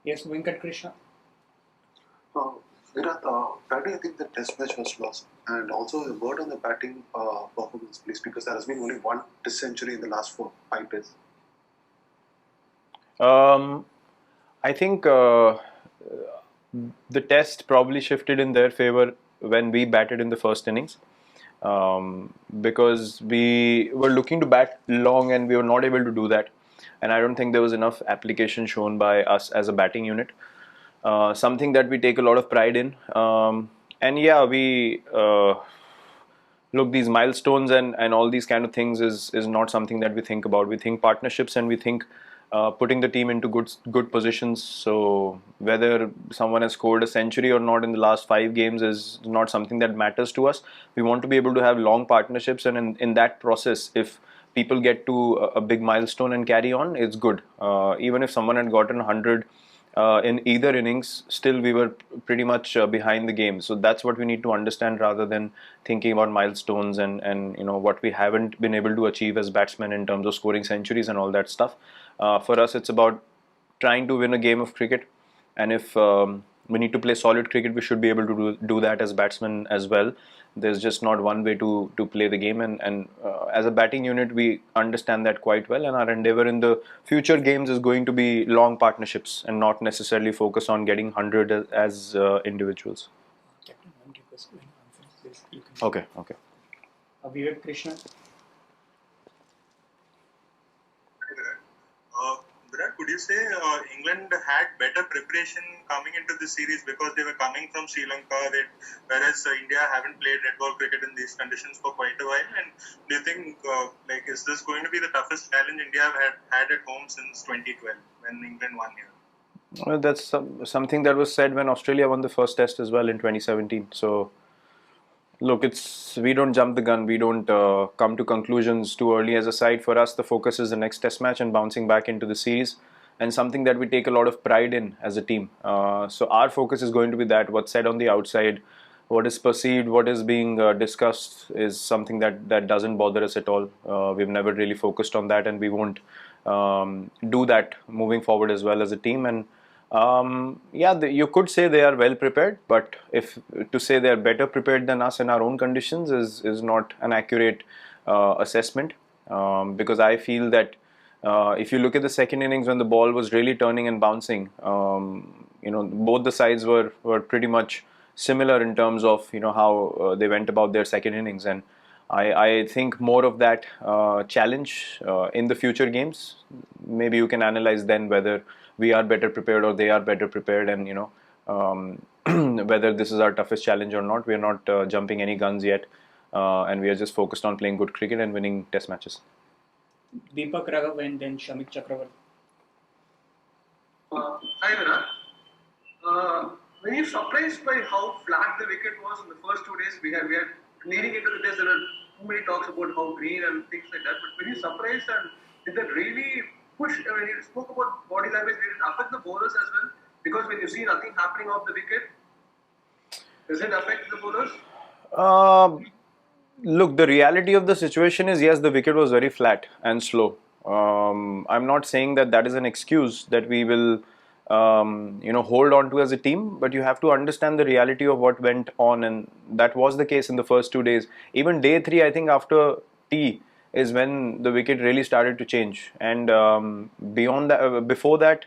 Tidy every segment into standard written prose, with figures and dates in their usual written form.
Yes, Venkat Krishna. Uh, Virat, why do you think the test match was lost? And also a word on the batting performance, please, because there has been only one test century in the last 5 days. I think the test probably shifted in their favor when we batted in the first innings, because we were looking to bat long and we were not able to do that. And I don't think there was enough application shown by us as a batting unit. Something that we take a lot of pride in. And yeah, we look, these milestones and all these kind of things is not something that we think about. We think partnerships, and we think putting the team into good positions. So whether someone has scored a century or not in the last 5 games is not something that matters to us. We want to be able to have long partnerships, and in that process, if people get to a big milestone and carry on, it's good. Even if someone had gotten 100 in either innings, still we were pretty much behind the game. So that's what we need to understand, rather than thinking about milestones and what we haven't been able to achieve as batsmen in terms of scoring centuries and all that stuff. For us, it's about trying to win a game of cricket, and if we need to play solid cricket, we should be able to do that as batsmen as well. There's just not one way to play the game, and as a batting unit, we understand that quite well. And our endeavor in the future games is going to be long partnerships and not necessarily focus on getting 100 as individuals. Captain, one request when answering this, you can. Okay. Virat Krishna. Virat, could you say England had better preparation coming into the series because they were coming from Sri Lanka, whereas India haven't played red ball cricket in these conditions for quite a while? And do you think, is this going to be the toughest challenge India have had at home since 2012 when England won here? Well, that's something that was said when Australia won the first test as well in 2017. So look, we don't jump the gun. We don't come to conclusions too early as a side. For us, the focus is the next test match and bouncing back into the series, and something that we take a lot of pride in as a team. So our focus is going to be that. What's said on the outside, what is perceived, what is being discussed is something that doesn't bother us at all. We've never really focused on that, and we won't do that moving forward as well as a team. And yeah, you could say they are well prepared, but if to say they are better prepared than us in our own conditions is not an accurate assessment, because I feel that if you look at the second innings when the ball was really turning and bouncing, both the sides were pretty much similar in terms of how they went about their second innings, and I think more of that challenge in the future games. Maybe you can analyze then whether we are better prepared or they are better prepared, and whether this is our toughest challenge or not. We are not jumping any guns yet, and we are just focused on playing good cricket and winning test matches. Deepak Raghav and then Shamik Chakravarti. Hi, Virat. Were you surprised by how flat the wicket was in the first 2 days? We had leading into the test, there were too many talks about how green and things like that. But were you surprised, and did that really push? When you spoke about body language, did it affect the bowlers as well? Because when you see nothing happening off the wicket, does it affect the bowlers? Look, the reality of the situation is, yes, the wicket was very flat and slow. I'm not saying that is an excuse that we will hold on to as a team, but you have to understand the reality of what went on, and that was the case in the first 2 days. Even day 3, I think after tea is when the wicket really started to change, and beyond that, before that,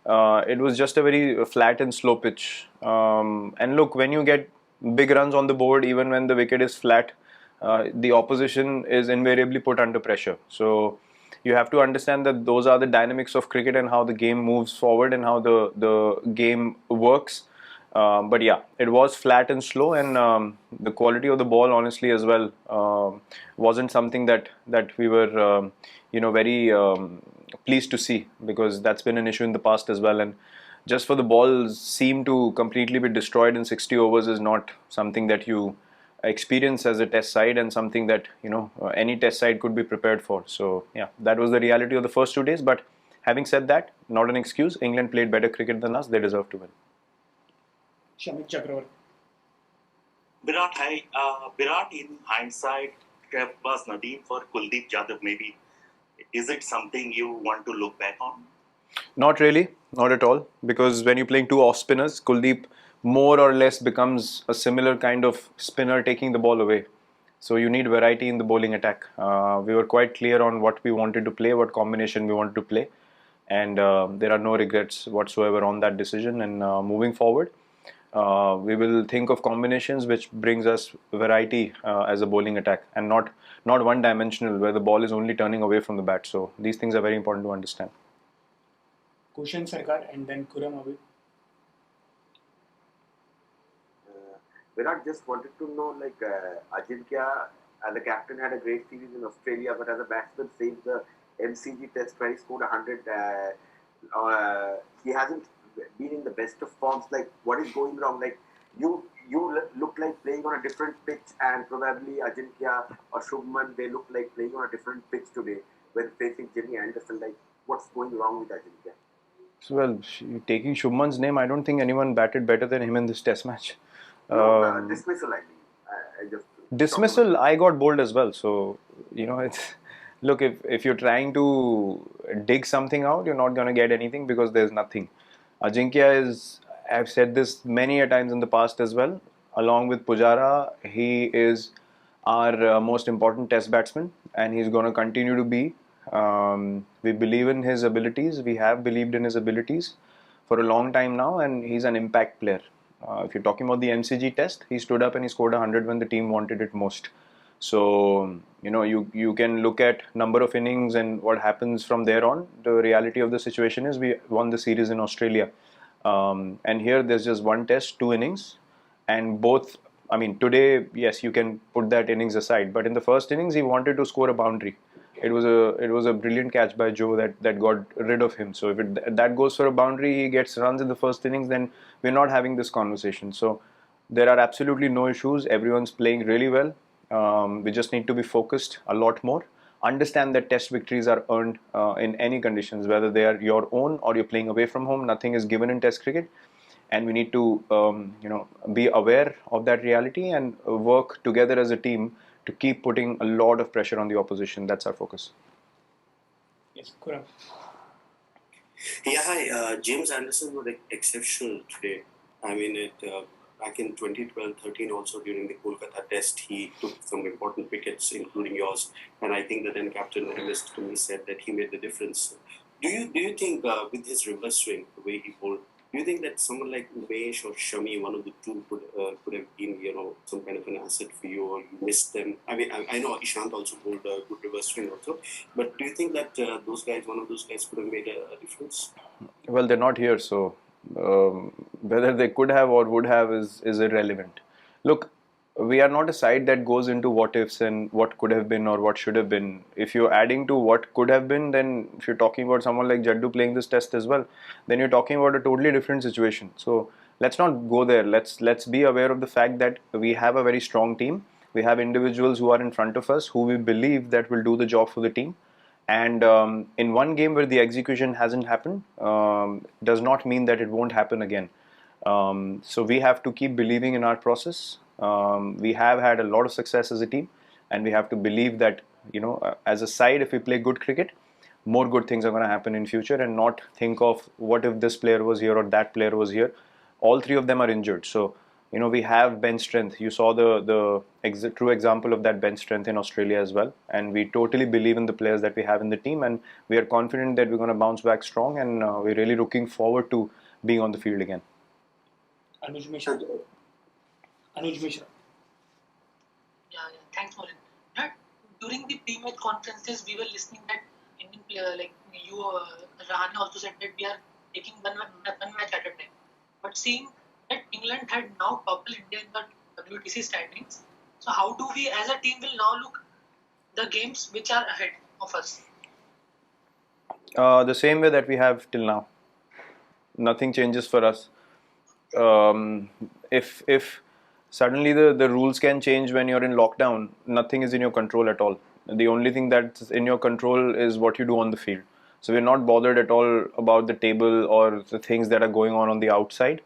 it was just a very flat and slow pitch. And look, when you get big runs on the board, even when the wicket is flat, the opposition is invariably put under pressure. So you have to understand that those are the dynamics of cricket and how the game moves forward and how the game works. But yeah, it was flat and slow, and the quality of the ball, honestly, as well, wasn't something that we were, very pleased to see, because that's been an issue in the past as well. And just for the ball seem to completely be destroyed in 60 overs is not something that you experience as a test side, and something that any test side could be prepared for. So yeah, that was the reality of the first 2 days. But having said that, not an excuse. England played better cricket than us. They deserve to win. Shamik Chakravarti. Virat, hi. Virat, in hindsight, was Nadeem for Kuldeep Yadav maybe? Is it something you want to look back on? Not really. Not at all, because when you're playing two off spinners, Kuldeep more or less becomes a similar kind of spinner taking the ball away. So you need variety in the bowling attack. We were quite clear on what we wanted to play, what combination we wanted to play, and there are no regrets whatsoever on that decision. And moving forward, we will think of combinations which brings us variety as a bowling attack, and not one dimensional where the ball is only turning away from the bat. So these things are very important to understand. Kushan Sarkar and then Kuram Abid. Virat, just wanted to know, like, Ajinkya as a captain had a great series in Australia, but as a batsman saved the MCG test where he scored 100. He hasn't been in the best of forms. Like, what is going wrong? Like, you look like playing on a different pitch, and probably Ajinkya or Shubman, they look like playing on a different pitch today when facing Jimmy Anderson. Like, what's going wrong with Ajinkya? So, well, taking Shubman's name, I don't think anyone batted better than him in this test match. No, dismissal, I mean. I just Dismissal, I got bowled as well. So, it's look, if you're trying to dig something out, you're not going to get anything because there's nothing. Ajinkya is, I've said this many a times in the past as well, along with Pujara, he is our most important test batsman, and he's going to continue to be. We believe in his abilities, we have believed in his abilities for a long time now, and he's an impact player. If you're talking about the MCG test, he stood up and he scored 100 when the team wanted it most. So, you can look at number of innings and what happens from there on. The reality of the situation is we won the series in Australia. And here there's just one test, two innings, and both. I mean, today, yes, you can put that innings aside, but in the first innings, he wanted to score a boundary. It was a brilliant catch by Joe that got rid of him. So if that goes for a boundary, he gets runs in the first innings, then we're not having this conversation. So there are absolutely no issues. Everyone's playing really well. We just need to be focused a lot more. Understand that test victories are earned in any conditions, whether they are your own or you're playing away from home. Nothing is given in test cricket, and we need to be aware of that reality and work together as a team to keep putting a lot of pressure on the opposition. That's our focus. Yes, Kuram. Yeah, hi. James Anderson was exceptional today. I mean, back in 2012-13 also during the Kolkata test, he took some important wickets, including yours. And I think that then Captain MS to me said that he made the difference. Do you think with his reverse swing, the way he bowled, do you think that someone like Umesh or Shami, one of the two, could have been some kind of an asset for you, or you missed them? I mean, I know Ishant also bowled a good reverse swing also, but do you think that those guys, one of those guys, could have made a difference? Well, they're not here, so whether they could have or would have is irrelevant. Look, we are not a side that goes into what ifs and what could have been or what should have been. If you're adding to what could have been, then if you're talking about someone like Jaddu playing this test as well, then you're talking about a totally different situation. So let's not go there. Let's be aware of the fact that we have a very strong team. We have individuals who are in front of us who we believe that will do the job for the team. And in one game where the execution hasn't happened, does not mean that it won't happen again. So we have to keep believing in our process. We have had a lot of success as a team, and we have to believe that as a side, if we play good cricket, more good things are going to happen in future, and not think of what if this player was here or that player was here. All three of them are injured, so we have bench strength. You saw the true example of that bench strength in Australia as well, and we totally believe in the players that we have in the team, and we are confident that we're going to bounce back strong, and we're really looking forward to being on the field again. Anuj Mishra. Anuj Mishra. Yeah, thanks, Morin. During the pre-match conferences, we were listening that Indian player like you, Rahane also said that we are taking one match at a time. But seeing that England had now toppled India in the WTC standings, so how do we as a team will now look the games which are ahead of us? The same way that we have till now. Nothing changes for us. If suddenly the rules can change when you're in lockdown, nothing is in your control at all. The only thing that's in your control is what you do on the field. So we're not bothered at all about the table or the things that are going on the outside.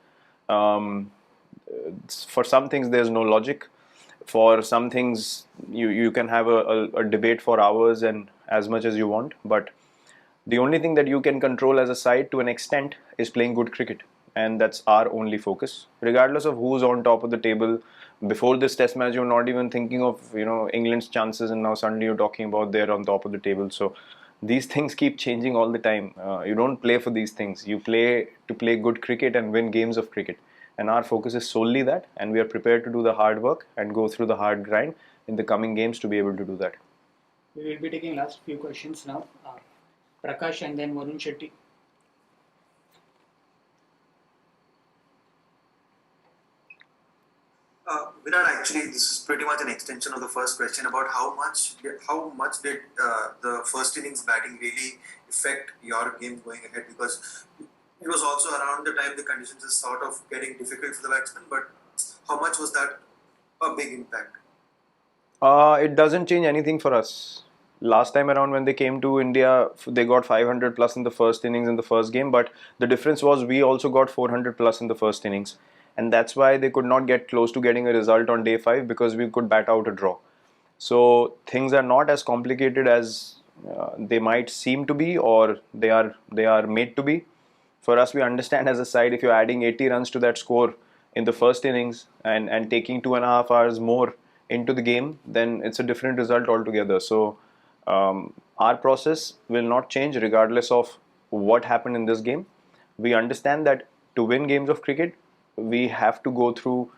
For some things there's no logic. For some things you can have a debate for hours and as much as you want, but The only thing that you can control as a side to an extent is playing good cricket, and that's our only focus. Regardless of who's on top of the table, before this Test match, you're not even thinking of England's chances, and now suddenly you're talking about they're on top of the table. So these things keep changing all the time. You don't play for these things. You play to play good cricket and win games of cricket. And our focus is solely that, and we are prepared to do the hard work and go through the hard grind in the coming games to be able to do that. We will be taking last few questions now. Prakash and then Varun Shetty. Virat, actually, this is pretty much an extension of the first question about how much did the first innings batting really affect your game going ahead, because it was also around the time the conditions is sort of getting difficult for the batsmen, but how much was that a big impact? It doesn't change anything for us. Last time around when they came to India, they got 500 plus in the first innings in the first game, but the difference was we also got 400 plus in the first innings. And that's why they could not get close to getting a result on day 5, because we could bat out a draw. So things are not as complicated as they might seem to be, or they are made to be. For us, we understand as a side, if you're adding 80 runs to that score in the first innings and taking 2.5 hours more into the game, then it's a different result altogether. So our process will not change regardless of what happened in this game. We understand that to win games of cricket, we have to go through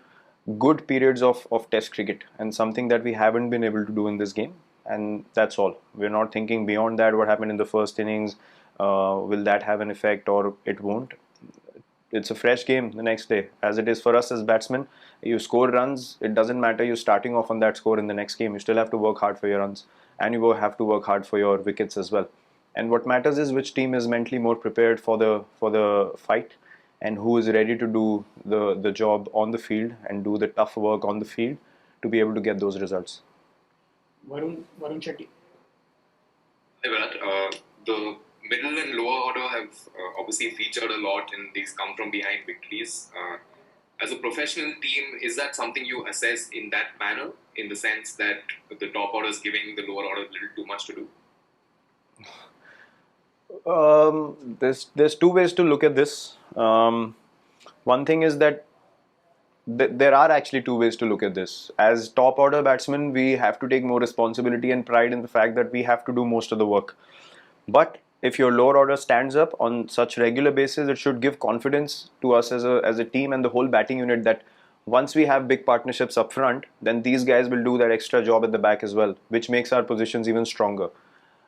good periods of test cricket, and something that we haven't been able to do in this game. And that's all. We're not thinking beyond that, what happened in the first innings, will that have an effect or it won't. It's a fresh game the next day, as it is for us as batsmen. You score runs, it doesn't matter you're starting off on that score in the next game. You still have to work hard for your runs, and you have to work hard for your wickets as well. And what matters is which team is mentally more prepared for the fight, and who is ready to do the job on the field and do the tough work on the field to be able to get those results. Varun Shetty. Hey Virat, the middle and lower order have obviously featured a lot in these come from behind victories. As a professional team, is that something you assess in that manner, in the sense that the top order is giving the lower order a little too much to do? There's two ways to look at this. One thing is that there are actually two ways to look at this. As top order batsmen, we have to take more responsibility and pride in the fact that we have to do most of the work. But if your lower order stands up on such regular basis, it should give confidence to us as a team and the whole batting unit that once we have big partnerships up front, then these guys will do that extra job at the back as well, which makes our positions even stronger.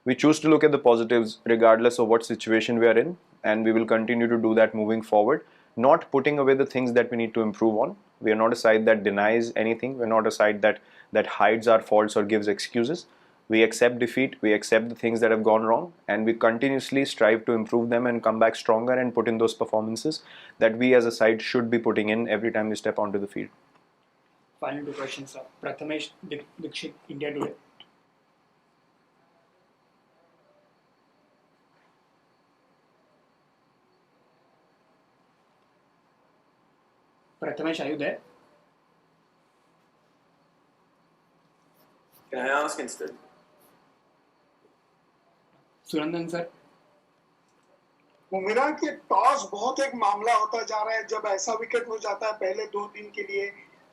We choose to look at the positives regardless of what situation we are in, and we will continue to do that moving forward, not putting away the things that we need to improve on. We are not a side that denies anything. We're not a side that hides our faults or gives excuses. We accept defeat, we accept the things that have gone wrong, and we continuously strive to improve them and come back stronger and put in those performances that we as a side should be putting in every time we step onto the field. Final two questions, sir. Prathamesh Dikshit, India Today. Prathamesh, are you there? Can I ask instead? Surendran sir. Virat के toss बहुत एक मामला होता जा रहा है. जब ऐसा विकेट हो जाता है पहले 2 दिन के लिए,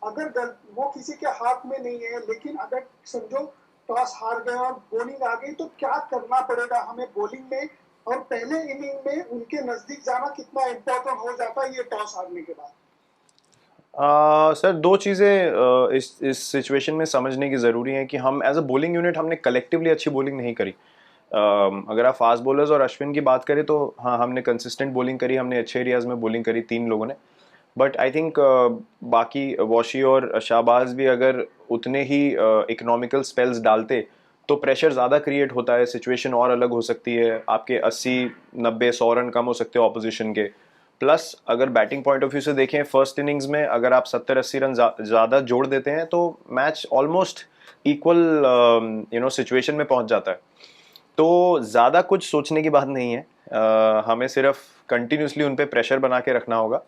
अगर वो किसी के हाथ में नहीं है, लेकिन अगर समझो टॉस हार गए और बॉलिंग आ गई, तो क्या करना पड़ेगा हमें बॉलिंग में, और पहले इनिंग में उनके नजदीक जाना कितना इम्पोर्टेंट हो जाता है ये टॉस हारने के बाद? सर, दो चीज़ें इस सिचुएशन में समझने की ज़रूरी है कि हम एज अ बॉलिंग यूनिट हमने कलेक्टिवली अच्छी बॉलिंग नहीं करी. अगर आप फास्ट बॉलर्स और अश्विन की बात करें तो हाँ, हमने कंसिस्टेंट बॉलिंग करी, हमने अच्छे एरियाज़ में बॉलिंग करी 3 लोगों ने. बट आई थिंक बाकी वॉशी और शाहबाज भी अगर उतने ही इकोनॉमिकल स्पेल्स डालते तो प्रेशर ज़्यादा क्रिएट होता है, सिचुएशन और अलग हो सकती है, आपके 80-90-100 रन कम हो सकते हैं ऑपोजिशन के. प्लस अगर बैटिंग पॉइंट ऑफ व्यू से देखें, फर्स्ट इनिंग्स में अगर आप 70-80 रन ज़्यादा जोड़ देते हैं तो मैच ऑलमोस्ट इक्वल सिचुएशन में पहुंच जाता है. तो ज़्यादा कुछ सोचने की बात नहीं है. हमें सिर्फ कंटिन्यूसली उन पे प्रेशर बना के रखना होगा,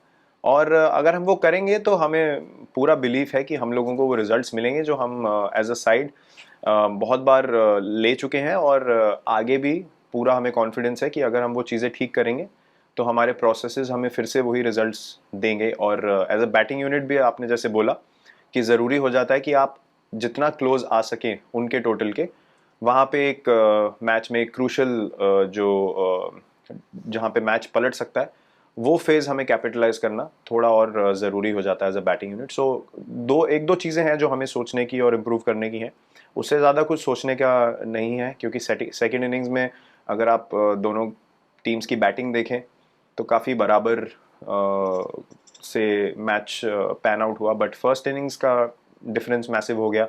और अगर हम वो करेंगे तो हमें पूरा बिलीफ है कि हम लोगों को वो रिजल्ट्स मिलेंगे जो हम एज अ साइड बहुत बार ले चुके हैं और आगे भी पूरा हमें कॉन्फिडेंस है कि अगर हम वो चीज़ें ठीक करेंगे तो हमारे प्रोसेसेस हमें फिर से वही रिजल्ट्स देंगे। और एज अ बैटिंग यूनिट भी आपने जैसे बोला कि ज़रूरी हो जाता है कि आप जितना क्लोज आ सकें उनके टोटल के, वहाँ पे एक मैच में एक क्रूशल जहाँ पे मैच पलट सकता है, वो फेज़ हमें कैपिटलाइज करना थोड़ा और ज़रूरी हो जाता है एज अ बैटिंग यूनिट। सो एक दो चीज़ें हैं जो हमें सोचने की और इम्प्रूव करने की हैं, उससे ज़्यादा कुछ सोचने का नहीं है, क्योंकि सेकेंड इनिंग्स में अगर आप दोनों टीम्स की बैटिंग देखें तो काफ़ी बराबर से मैच पैन आउट हुआ। बट फर्स्ट इनिंग्स का डिफरेंस मैसिव हो गया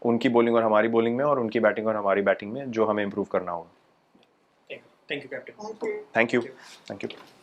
उनकी बॉलिंग और हमारी बॉलिंग में, और उनकी बैटिंग और हमारी बैटिंग में, जो हमें इम्प्रूव करना होगा। Thank you captain. Thank you. Thank you. Thank you.